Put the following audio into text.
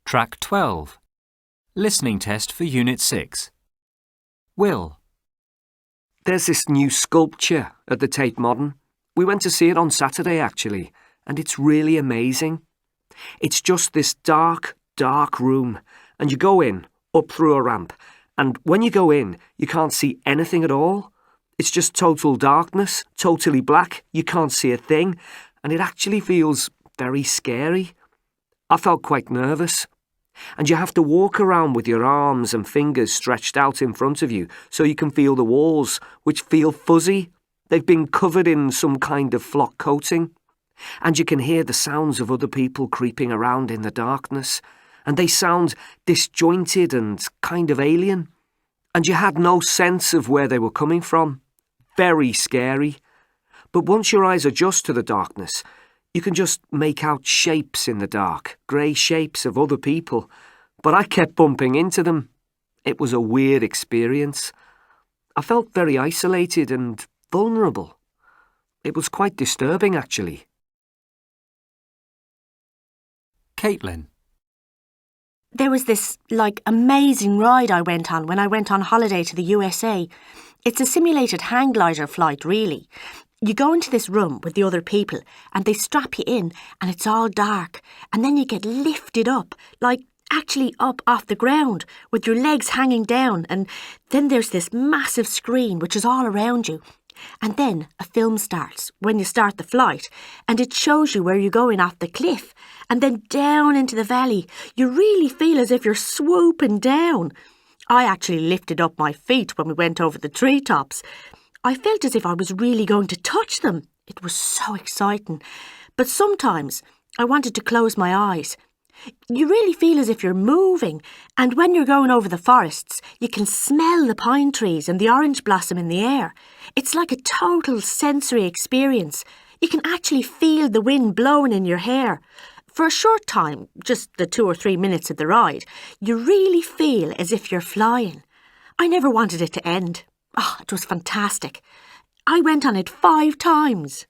Track 12. Listening test for Unit 6. Will. There's this new sculpture at the Tate Modern. We went to see it on Saturday, actually, and it's really amazing. It's just this dark, dark room, and you go in, up through a ramp, and when you go in, you can't see anything at all. It's just total darkness, totally black, you can't see a thing, and it actually feels very scary. I felt quite nervous. And you have to walk around with your arms and fingers stretched out in front of you so you can feel the walls, which feel fuzzy. They've been covered in some kind of flock coating. And you can hear the sounds of other people creeping around in the darkness, and they sound disjointed and kind of alien. And you had no sense of where they were coming from. Very scary. But once your eyes adjust to the darkness, you can just make out shapes in the dark, grey shapes of other people, but I kept bumping into them. It was a weird experience. I felt very isolated and vulnerable. It was quite disturbing, actually. Caitlin. There was this, amazing ride I went on when I went on holiday to the USA. It's a simulated hang glider flight, really. You go into this room with the other people and they strap you in and it's all dark, and then you get lifted up, actually up off the ground with your legs hanging down, and then there's this massive screen which is all around you. And then a film starts when you start the flight, and it shows you where you're going off the cliff and then down into the valley. You really feel as if you're swooping down. I actually lifted up my feet when we went over the treetops. I felt as if I was really going to touch them. It was so exciting. But sometimes I wanted to close my eyes. You really feel as if you're moving, and when you're going over the forests, you can smell the pine trees and the orange blossom in the air. It's like a total sensory experience. You can actually feel the wind blowing in your hair. For a short time, just the 2 or 3 minutes of the ride, you really feel as if you're flying. I never wanted it to end. Oh, it was fantastic. I went on it 5 times.